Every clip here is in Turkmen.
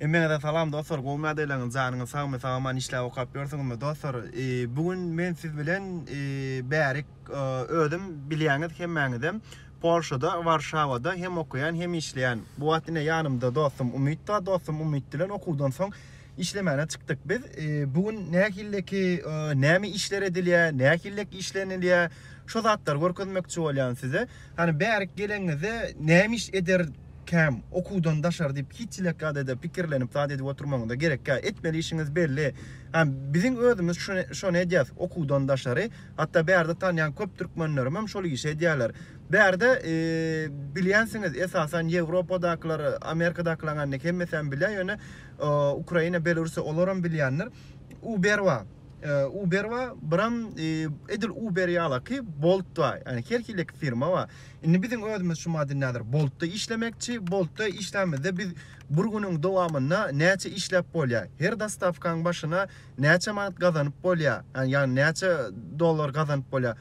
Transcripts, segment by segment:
Emine de salam dostlar, golma deyleňiz janyňyz sağmy sağman işläp okap bersiňizmi dostlar. Bugün men siz bilen bärik ödüm bilýäňiz hemmäňizem Polşada, Warşawada hem okuyan hem işleyen. Bu wagtyna ýanymda dostum Umit da, dostum Umit bilen okuwdan soň işlemene çıktık biz. Bugün nähilleki näme işler edilýär, nähilleki işlenilýär, şu zatlar görkezmekçi bolýan size. Hani bärik geleňizde näme iş eder kam okuwdan daşar diýip hiçlek adada pikirlenip zat edip oturmagyňda gerek. Etmeli işiňiz belli. Hem bizim özümüz şonu edýäs, okuwdan daşary. Hatda bärde tanýan köp türkmenlerim hem şol işe edýärler. Bärde bilýänsiňiz esasen Ýewropadaklar, Amerikadakylar hemmesen bilýär, ýöne Ukraina, Belarus olaram bilýänler. Uber biram edil Uber ýalaky Bolt var. Yani herkilek firma var. Indi bizim özümüz şu madinädir. Boltda işlemekçi, Boltda işlemede biz bir günüň dowamyna näçe işläp bolýar. Her dastavkaň başyna näçe manat gazanyp bolýar. Yani näçe dollar gazanyp bolýar.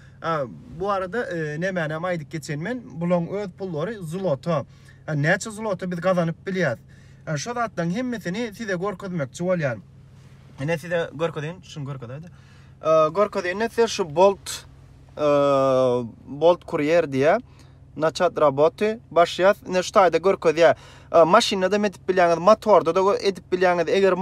Bu arada nämäne aýdyk geçen men bulan öz pullary zloto. Näçe zloto biz gazanyp bilýäs. Şu zatdan hemmesini size görkezmekçi bolýan. Ne size görkezin, şunu görkezdi. Görkezin ne şu Bolt Courier diye начать работы başlayat. Ne ştayda görkezýär. Maşinada edip bilýäňiz, motorda da edip bilýäňiz. Eger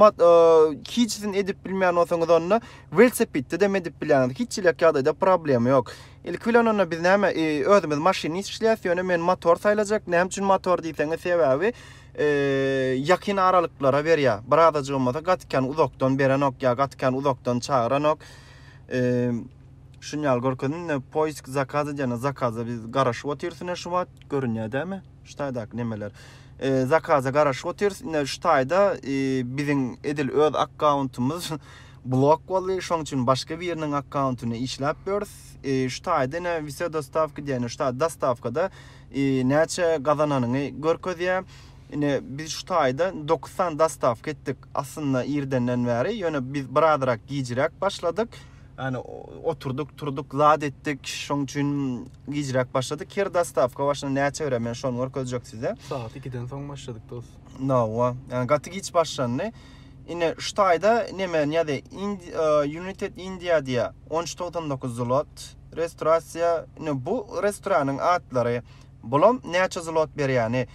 hiçsin edip bilmeýän bolsaňyz onu velosipedde de edip bilýäňiz. Hiççilek ýagdaýda problem ýok. İlk bilen biz näme özümüz maşyny işleýär, men motor saýlajak. Näme üçin motor diýseňiz sebäbi yakın aralıklara berýär. Birazajy bolmasa gatkan uzakdan berenok ýa gatkan uzakdan çağıranok. Şunyal görkezin poisk zakazy jana zakaza biz garaşyp otyrsyn şu wagt görünýär dämi? Ştaýdak nemeler. Zakaza garaşyp otyrsyn ştaýda biziň edil öz akkauntumuz blok bolýar, şoň üçin başga bir ýeriniň akkauntyny işläp bers. Ştaýda ne wise dostavka diýen ştaýda dostavkada näçe gazananyny görkezýär. Yine biz şu taýda 90 dastavka etdik aslında ýerdenden bäri. Ýöne biz biraderak giýjirek başladyk. Yani oturduk, turduk, lad ettik. Şoň üçin giýjirek başladyk. Her dastavka başyna näçe berem, men şonu görkezjek size. Saat 2'den soň başladyk dost. No, yani gaty giç başlandy. Yine şu taýda näme ýa-da United India diýe 13.99 zlot restorasiýa. Yine bu restoranyň atlary bulam näçe zlot berýär.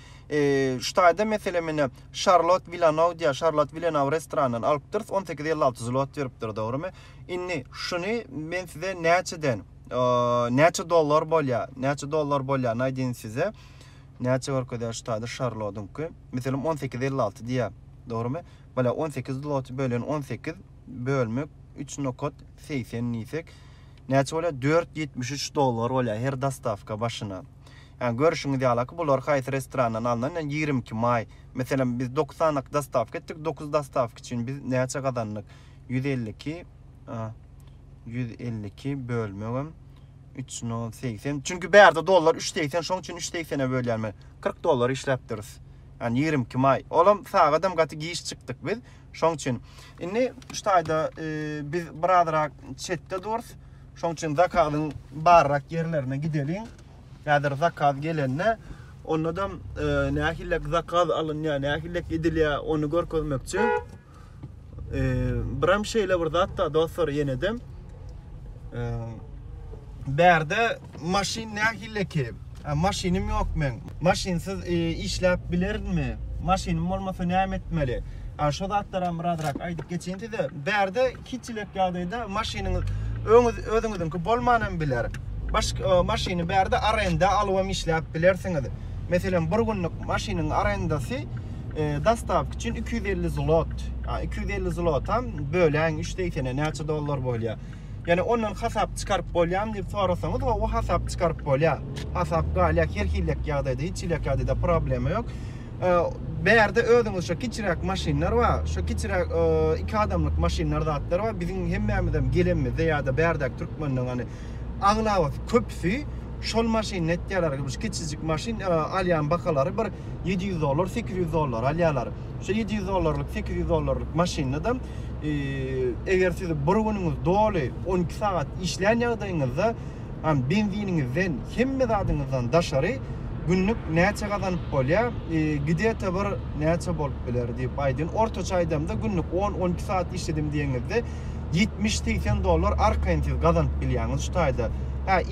Şu taýda meselem Charlotte Villanov diýär, Charlotte Villanov restoranyny alypdyr 18.56 zlot beripdir, dogrymy? Inni şuny men size näçeden, näçe dollar bolýar, näýdin size? Näçe görkezýär şu taýda Charlotte'nky? Meselem 18.56 diýär, dogrymy? Bala 18 zlot bölen 18 bölmek 3.80 nisek. Näçe bolýar? 4.73 dollar bolýar her dastavka başyna. Yani görüşüňiz ýalaky bular haýsy restorandan alınan 22 may. Meselem biz 90'lık dastavka etdik, 9 dastavka için biz näçe gazandyk? 152 bölmegem 3.80. Çünkü bärde dollar 3.80, şoň üçin 3.80'e bölýärmi? 40 dollar işläpdiris. Yani 22 may. Olam sağadam gaty giýiş çykdyk biz. Şoň üçin. Indi şu taýda biz biraderak çetde durus. Şoň üçin zakadyň barrak ýerlerine gidelim. Näder zakaz gelenne ondan nähillek zakaz alınýar, nähillek edilýär, onu görkezmekçi. Biram şeýle bir zat da dostlar ýenedem. Bärde maşin nähilleki. Maşinim ýok men. Maşinsiz işläp bilermi? Maşinim bolmasa näme etmeli? Şu zatlara biraderak aýdyp geçeňdi de bärde hiççilek ýagdaýda maşiniňiz özüňizniki bolmanan biler. Başka maşini bärde arenda alywam işläp bilersiňiz. Meselem bir günlük maşiniň arendasy dastavka üçin 250 zlot. 250 zlotam bölen 3.80'e näçe dollar bolýar. Yani ondan hasap çıkarıp bolýam diýip sorasaňyz, o hasap çıkarıp bolýar. Hasap galýa herkilek ýagdaýda, hiççilek ýagdaýda problemi ýok. Bärde özüňiz şu kiçirek maşinler var. Şu kiçirek 2 adamlyk maşinler zatlar var. Biziň hemmämizem gelenmi ýa-da bärdek türkmenliň hani aňlaýat köpsi şol maşin netdiýärler, bu kiçijik maşin alýan bakalary bir 700 dollar, 800 dollar alýarlar. Şu 700 dollarlyk, 800 dollarlyk maşinada eger siz bir günüňiz doly 12 saat işlän ýagdaýyňyzda benziniňizden hemme zadyňyzdan daşary günlük näçe gazanyp bolýar, gidete bir näçe bolup biler diýip aýdyn. Ortaça aýdamda günlük 10-12 saat işledim diýeňizde $70-80 arkaýynsyz gazanyp bilýäňiz şu taýda.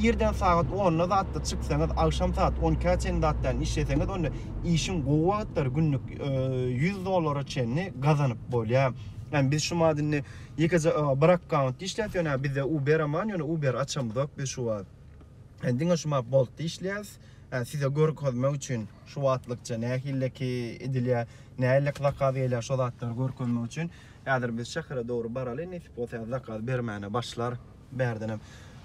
İrden saat 10'da da çıksanız, akşam saat 12'a çen dattan işleseňiz, onda işin gowy wagtlar günlük $100 çenni gazanyp bolýar. Yani biz şu madinni yekaja bir account işletýän, bizde Uber aman, ýöne Uber açamyk biz şu wagt. Yani diňe şu Bolt işleýäs. Size görkezmek üçin şu wagtlykça nähilleki edilýär, nähillek zakaz edilýär şu zatlar görkezmek üçin. Ýa-da biz şähere dogry baraly, nesip bolsa zakaz bermäne başlar berdinim.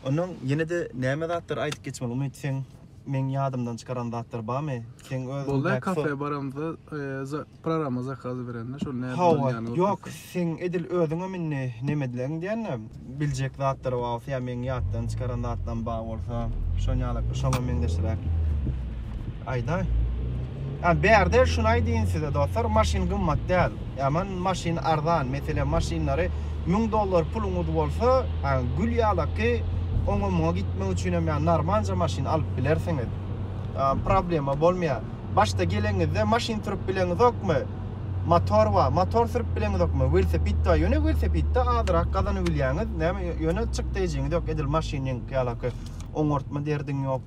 Onun yine de näme zatlar aýdyp geçmeli, umyt sen men ýadymdan çykaran zatlar barmy? Sen öz Bolda kafe baramda programa zakaz berende şol näme bolýany? Yok, sen edil özüňe minni näme dileň diýende biljek zatlar bolsa, ýa men ýatdan çykaran zatdan bar bolsa, şoňalyk şoňa meňdeşirek. Aýda. Berde şunu aýdyn size dostlar, maşin gymmat däl. Ýaman maşin arzan, meselen maşinlary $1000 puluňyz bolsa, gül ýalaky oňa gitmek üçin hem narmanca maşin alyp bilersiňiz. Problema bolmaýar. Başta geleňizde maşin türüp bileňiz okmy? Motor wa, motor sürüp bileňiz okmy? Velosipedde, ýöne velosipedde azrak gazanyp bilýäňiz, näme ýöne çık diýeňiz ýok, edil maşiniň ýalaky oňortma derdiň ýok,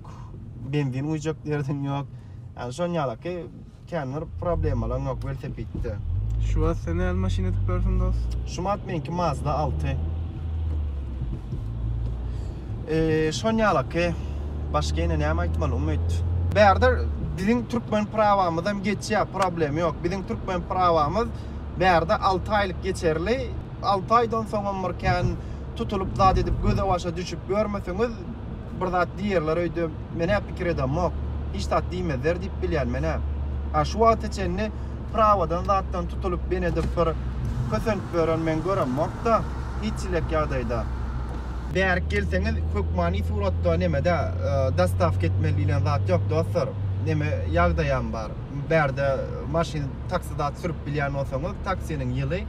benzin uýjak derdiň ýok. Şoň ýalaky kändir problemalar ýok velosipedde. Şu wagt sen näme maşina tüpärsiň dost? Şu wagt menki Mazda 6. Şoň ýalaky başga ýene näme aýtmaly umyt. Bärde biziň türkmen prawamyzdan geçýär, problem ýok. Biziň türkmen prawamyz bärde 6 aýlyk geçerli. 6 aýdan soň ömürken tutulup zat edip göze başa düşüp görmeseňiz bir zat diýerler öýde mene pikir edem ok. Hiç tat diýmezler diýip bilýän mene. Şu wagt içinde prawadan zatdan tutulup beni edip bir kösönüp beren men görem okda hiçlik ýagdaýda. Bärik gelseňiz hökmani suratda nemede dastaf ketmelilen zat ýok dostlar. Neme ýagdaýam bar. Bärde maşin taksidat sürüp bilýän bolsaňyz, taksiniň ýyly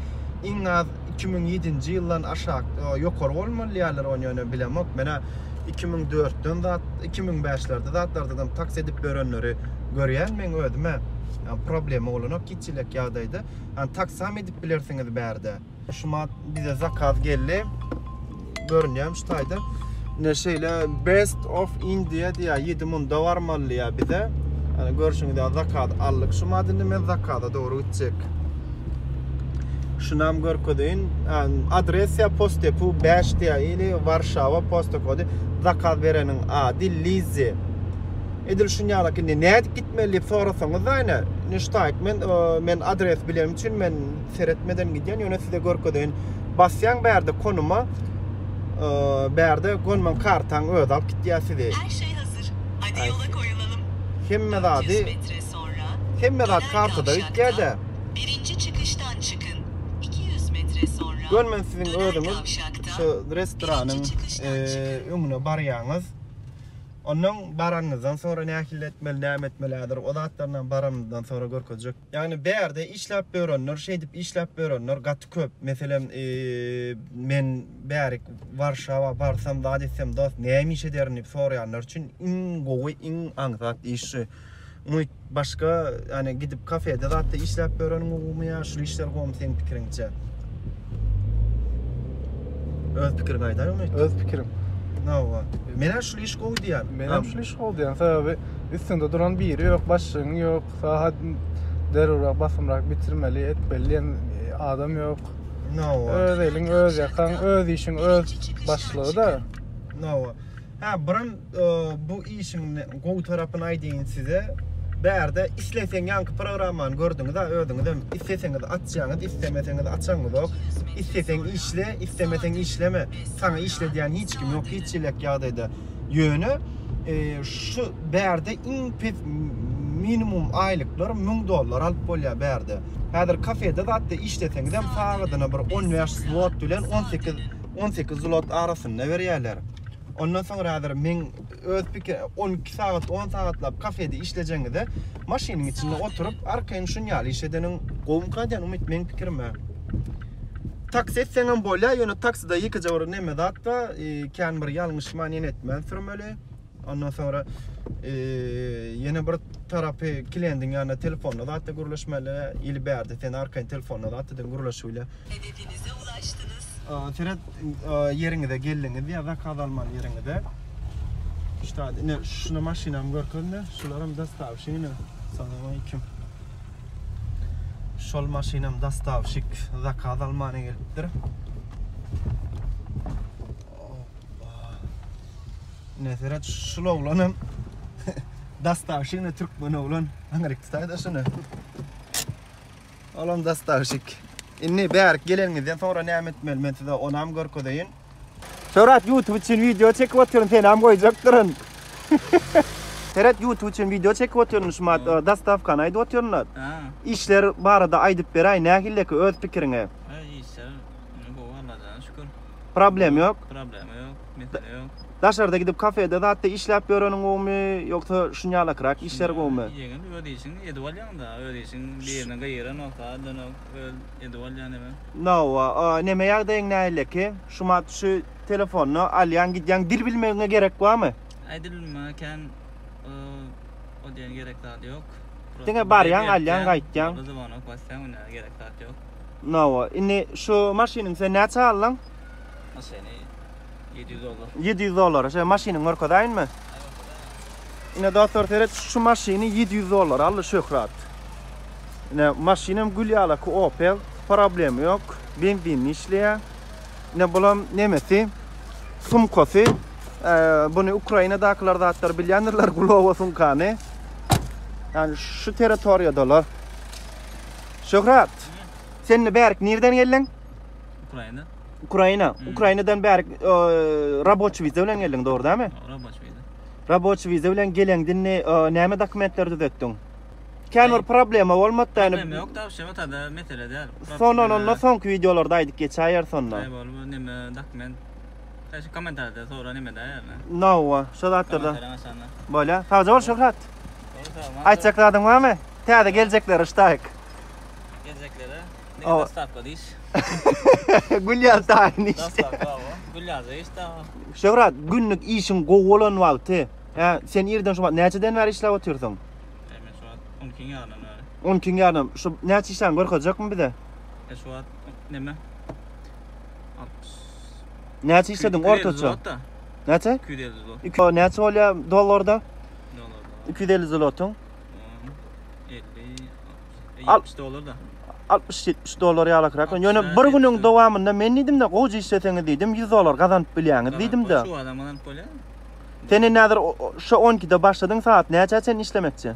iň az 2007-nji ýyldan aşağı ýokary bolmalylar ony bilemok. Mene 2004'den zat 2005'lerde zatlardan taksi edip berenleri görýän men özüme. Problemi bolanok kiçilik ýagdaýda. Taksam edip bilersiňiz bärde. Şuma bize zakaz geldi. Görünýär şu taýda. Neşeyle Best of India diye 7000 dolar mallyýar bize. Yani görüşüňizde zakaz allyk. Şu madini men zakaza dogry gitjek. Şunam görkezin adresya postepu 5 diye ili Warszawa posta kody zakaz bereniň ady Lizy. Edil şunýalaky näde gitmeli sorasaňyz aýna. Niştaýk men adres bilýän üçin men seretmeden gidýän ýöne size görkezin. Basýaň bärde konuma bärde gonman kartaň öz alyp gitýär size. Her şey hazır. Hadi yola koyulalım. Hemme 400 zady metre sonra hemme zat döner kartada kavşakta gitýärde. birinci çıkıştan çıkın. 200 metre sonra Görmen sizin döner özüňiz kavşakta şu restoranyň birinci çıkıştan çıkın. öňüne barýaňyz. Onun baranızdan sonra nähil etmeli, näme etmelidir. O zatlardan baranızdan sonra görkezjek. Yani bärde işläp berenler, şeýdip işläp berenler gaty köp. Meselem men bärik Warszawa barsam da desem dost näme iş ederini soraýanlar üçin iň gowy, iň aňsat işi. Umyt başga yani gidip kafede zatda işläp bereniň ugumya şu işler gowum seň pikiriňçe. Öz pikir gaýda umyt. Öz pikirim. Nawa. Mene şu iş gowy diýär. Menem şu iş oldu yani sebebi üstünde duran biri yok, başlığın yok, saat derura basımrak bitirmeli, etmeli yani adam yok. Nawa. Öz elin, öz yakan, öz işin, öz başlığı da. Nawa. Biram bu işin gowy tarapyny aýdyn size. Bärde isleseň ýanky programmany gördüňiz da ödüňiz. Isleseňiz atjaňyz, islemeseňiz atjaňyz ok. Isleseň işle, islemeseň işleme. Sana işle diýen hiç kim ýok, hiççilik ýagdaýda. Ýöne şu bärde iň pes minimum aýlyklar $1000 alyp bolýar bärde. Häzir kafede zatda işleseňiz hem sagadyna bir 10 zlot bilen 18 zlot arasynda berýärler. Ondan sonra häzir men öz pikir 12 saat 10 saatlap kafede işlejeňizde maşiniň içinde oturup arkaýyn şunýaly işedeniň gowum kadýan umyt men pikirime. Taksi etseňem bolýar, ýöne taksida ýeke jawry näme zatda kän bir ýalňyş maňyny etmän sürmeli. Ondan sonra Yine bir tarafı klientin yanına telefonla da hatta guruluşmayla ili berdi. Sen arkayın telefonla da hatta guruluşuyla. Hedefinize ulaştınız. Ferhat yerine geldiğinde ya da kadalman yerine. İşte ne şunu maşinam görkünde, şularım dastavşini. Selamünaleyküm. Şol maşinam dastavşik da kadalmana gelipdir. Ne Ferhat şula ulanım. Dastavşini Türk bunu ulan. Hangi tutayda şunu? Oğlum dastavşik. İnni berk gelenizden sonra ne etmel men size onam görködeyin. Ferhat YouTube için video çekip atıyorum sen am koyacaktırın. Ferhat YouTube için video çekip atıyorum şumat dastavkana aydı atıyorum. İşler barada aydıp beray nähilleki öz pikirine. İşler bu Allah'tan şükür. Problem yok. Problem yok, mesele yok. Dışarıda gidip kafede da hatta işlep görönün olmu yoksa şunyala kırak işler olmu. Yegen ödeyişin edvalyan da ödeyişin bir yerine gayıran nokta dönüp edvalyan hemen. No, neme yagdaýyň nähilleki şumat şu telefonu alyan gidýän dil bilmegine gerek var mı? Aydılmaken o diyen gerek daha yok. Dine baryan alyan gaýtjan. O zaman o basyan ona gerek daha yok. No, inni şu maşinin sen näçe allan? Seni $700. 700 dolar. Şu maşinin orkadaýyn mı? Ine doktor Ferhat şu maşini 700 dolar aldı Şöhrat. Ine maşinim gülýala ku Opel, problem yok. Benzin işleýär. Ne bulam nemesi? Sumkosy. Bunu Ukrainadakylar hatlar bilýändirler Glovo sumkany. Yani şu territoriýadalar. Şöhrat. Sen berk nereden geldin? Ukrayna. Ukrayna. Ukraynadan berk raboçy viza bilen geldin, doğru değil mi? Raboçy viza bilen gelendin näme dokumentler düzetdiň? Känur problema bolmady da Problem yok da şema tada mesele değil. Sononun soňky videolarda aýdyk geçäýär sonra. Ay bol neme dokument. Taşı komentarda sonra neme de yani. No, şu zatlarda. Komentarına Bola. Taze bol Şöhrat. Aýtjakladың barmy? Täze geljekler iştaýyk. Gelecekleri. Ne kadar stavka diş. Gülyal taýyn işte. Stavka o. Güllaza işte. Şöhrat, günlük işin gowy bolan wagty. Ha, sen ýerden şu näçeden bäri işläp oturýarsyň? Hemen şu an 12 yardan öyle. 12 ýardan. Şu näçe işläň görkezekmi bide? Şu an neme? 60. Näçe işlediň ortaça? Näçe? 250 zlot. Näçe bolýar dollarda? Dolar. 250 zlotyň. 50 60 dolar da. 60-70 dolar ýalakrak. Ýöne bir günüň dowamında men diýdim de gowy işleteňiz diýdim, 100 dolar gazanyp bilýäňiz diýdim de. Şu adamdan polya. Seni näder şu 12'de başladyň saat näçe sen işlemekçi?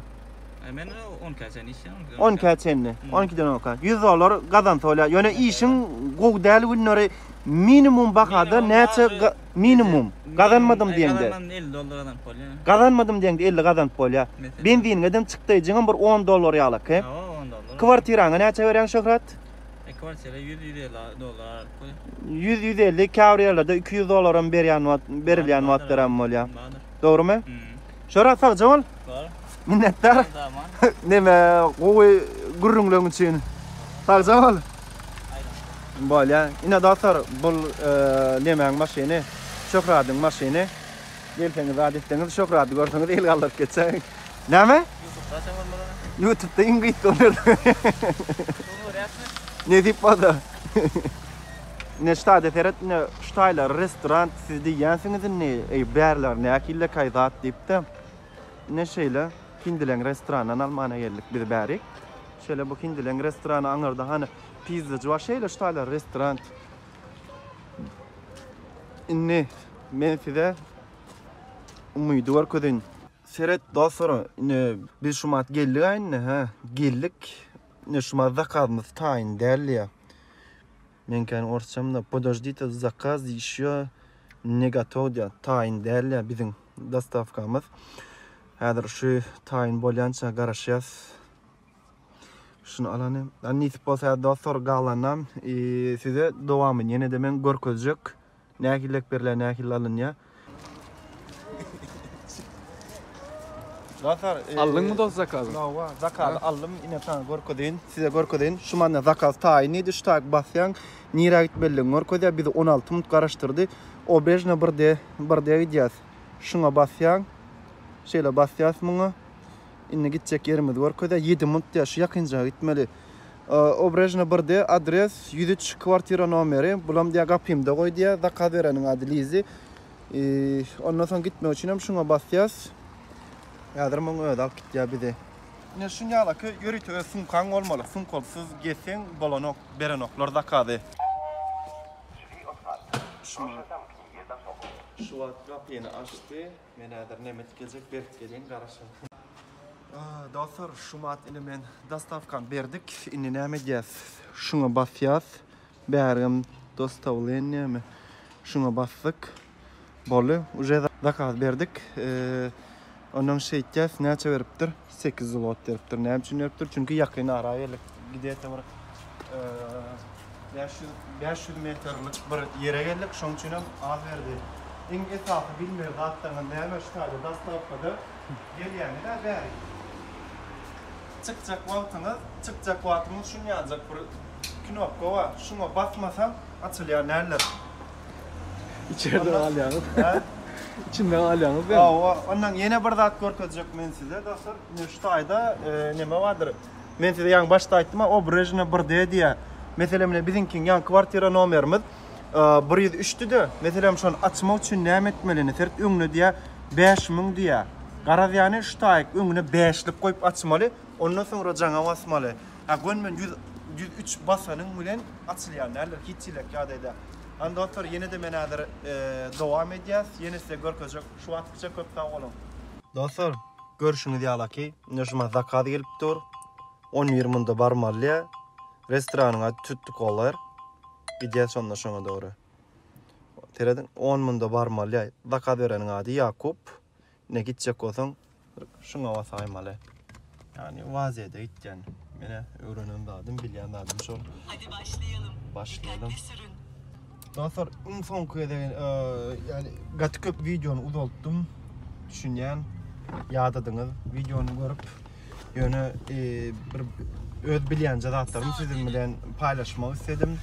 Men 10 kaçan iş ya. 10 kaçenni. 12'den oka. 100 dolar gazanp bolýar. Ýöne işiň gowy däl günleri minimum bahada näçe minimum gazanmadym diýende. Gazanmadym 50 dolardan polya. Gazanmadym diýende 50 gazanp bolýar. Benzin edem çykdyjyň bir 10 dolar ýalak. 10 dolar. Kwartiraňa näçe berýän Şöhrat? Kwartira 150 dolar. 100-150 kawriýarlarda 200 dolara berilýän wagtlaram bolýar. Dogrymy? Şöhrat sag jabal. Doğru. Minnettar. Neme gowy gurrunlaryň üçin. Sag jabal. Bolýar. Ine dostlar, bul nemäň maşyny, Şöhratyň maşyny. Gelseňiz adetdeňiz Şöhraty görseňiz el galdyryp geçseň. Näme? YouTube'da ingit olur. Ne dip bada? Ne stade Ferhat ne staylar restoran siz diýänsiňiz ne berler ne akille kaýdat diýipdi. Ne şeýle Hindilen restoranan Almanya geldik biz bärik. Şeýle bu Hindilen restorany aňarda hani pizza wa şeýle staylar restoran. Ne men size umydy görkezin. Ferhat dostlar, biz şumat geldik aýny, ha, geldik. Ne şumat zakazmyz taýyn däl. Men kan orçamda podождите заказ ещё не готов taýyn däl bizim dastavkamyz. Häzir şu taýyn bolýança garaşýas. Şunu alanım. Annisip bolsa dostlar galanam. Size dowamy ýene de men görkezjek. Nähillek berler nähil alınýa. Dostlar, Aldın mı dost zakazı? No, zakaz aldım. Ine tan görkezin. Size görkezin. Şu manda zakaz taýyn idi. Şu taýyk basýaň. Nire git belli görkezýär. Bizi 16 minut garaşdyrdy. O bejne birde gidýäs. Şuna basýaň. Şeýle basýas muňa. Inne gitjek yerimiz görkezde 7 minut ýaşy ýakynja gitmeli. Obrejna 1-de adres 103 kwartira nomeri. Bulam diýe gapymda goý diýe zakaz bereniň ady Lizi. Ondan soň gitmek üçin hem şuňa basýas. Ýa-da muňa öýde alyp gitýär bizi. Ne şunýala ki ýöri sumkaň bolmaly. Sumkolsuz gelseň bolanok, berenoklar zakazy. Şu kapyny açdy. Men häzir näme geljek berip gelin garaşyn. Dostlar, şumat ile men dastavkan berdik. Indi näme diýäs? Şuňa basýas. Bärim dostavlenie mi? Şuňa basdyk. Bolu, uje zakaz berdik. Ondan şeýtjas näçe beripdir? 8 zlot beripdir. Näme üçin beripdir? Çünki ýakyn ara ýerlik gidýär. 500 metrlik bir ýere geldik, şoň üçin hem az berdi. Iň esasy bilmeýär gatdan näme ştaýda dastavkada gelýänler bäri. Çıkacak wagtyňyz şunu ýazjak bir knopka bar. Şuna basmasam açylýar näler. İçeride alýanyz. İçinde alýanyz. Ondan ýene bir zat görkezjek men size. Dostlar, ştaýda näme bardyr? Men size ýa başda aýtdym, Obrejna 1-de diýe. Meselem biziňkiň ýa kwartira nomerimiz 103-de. Meselem şonu açmak üçin näme etmelini? Sert öňüne diýe 5000 diýe. Garaz ýany ştaýyk öňüne 5lik goýup açmaly. Ondan soňra jaňa basmaly. Gönmen 103 basanyň bilen açylýar näler hiççilek ýa-da. Anda otur ýene de men häzir dowam edýäs. Ýene size görkezjek. Şu wagtça köp sag bolun. Dostlar, görüşüňiz ýaly. Näşma zakaz gelipdir. 10-20 minda barmaly. Restoranyň ady tuttuk olar. Gidýäs onda şoňa dogry. Teredin 10 minda barmaly. Zakaz bereniň ady Ýakup. Ne gitjek bolsaň şuňa basaýmaly. Yani vaziyede gitken mene öğrenen dadım, bilyen dadım şol. Hadi başlayalım. Başlayalım. Dikkatli sürün. Dostlar, son köyde yani gatı köp videonu uzalttım. Düşünýän ýadadyňyz, videonu görüp ýöne bir öz bilýän zatlarymı sizin bilen paýlaşmak istedim.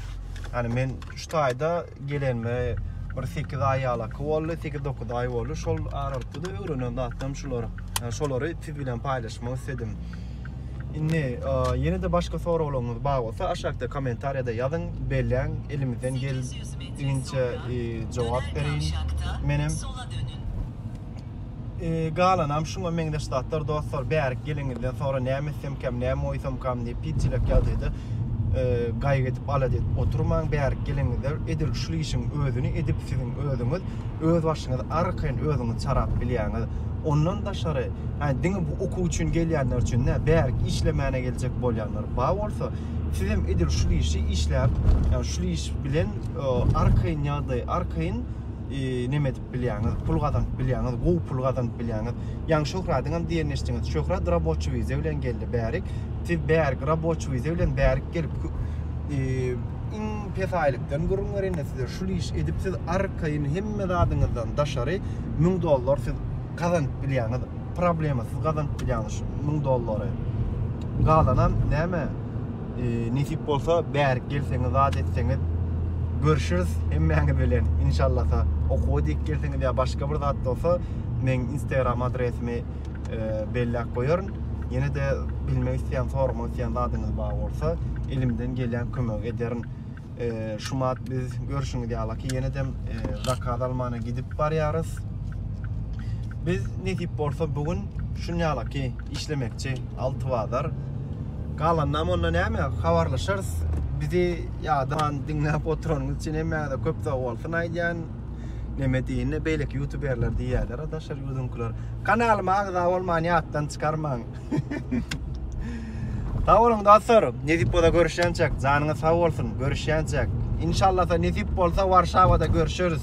Yani men şu taýda gelenme bir 8 ay ýaly boldy, 8-9 ay boldy. Şol aralykda öğrenen zatlarym şolary. Şolary siz bilen paýlaşmak istedim. Indi ýene de başga soraglaryňyz bar bolsa aşağıda kommentariýada ýazyň, belläň, elimizden geldiňçe jogap berin. Menem galanam şuňa meňdeşdatlar dostlar, bärik geliňizden sonra näme etsem, näme oýsam diýip pitçilek ýadydy. Gaýg edip ala diýip oturmaň, bärik geliňizde edil şu işiň özüni edip siziň özüňiz öz başyňyz arkaýyn özüňiz çarap bilýäňiz. Ondan daşary, diňe bu okuw üçin gelýänler üçin bärik işlemäne geljek bolýanlar bar bolsa, siz hem edil şu işi işläp, ýa şu iş bilen arkaýyn ýagdaý, arkaýyn näme edip bilýäňiz, pul gazanyp bilýäňiz, gowy pul gazanyp bilýäňiz. Ýa şöhratyň hem diýerneşdiňiz, şöhrat raboçy wize bilen geldi bärik. Siz bärik raboçy wize bilen bärik gelip iň pesaýlykdan görüňler size şu iş edip siz arkaýyn hemme zadyňyzdan daşary $1000 siz kazanyp bilýäňiz, problemasiz kazanyp bilýäňiz $1000. Galanam näme? Nisip bolsa bärik gelseňiz, zat etseňiz görüşürüz hemmeňiz bilen inşallah. Okuw dik gelseňiz ýa başga bir zat bolsa, men Instagram adresimi belläp goýaryn. Ýene de bilmek isleýän, sormak isleýän zadyňyz bar bolsa, elimden gelýän kömek ederim. Şumat biz görüşüňiz ýaly ki ýene de zakaz almana gidip barýarys. Biz netip bolsa bugün şunýaly ki işlemekçi 6 bazar. Galanam onda näme habarlaşarys. Bizi ýa-da dinläp oturanyň üçin hemme köp sag bolsun aýdýan. Näme diýene beýleki youtuberler diýerler, adaşlar ýüzüňkiler. Kanalyma agza bolmaň ýatdan çykarmaň. Sag bolun dostlar, netip boda görüşýänçek, janyňyz sag bolsun, görüşýänçek. İnşallah da netip bolsa Warşawada görüşürüz.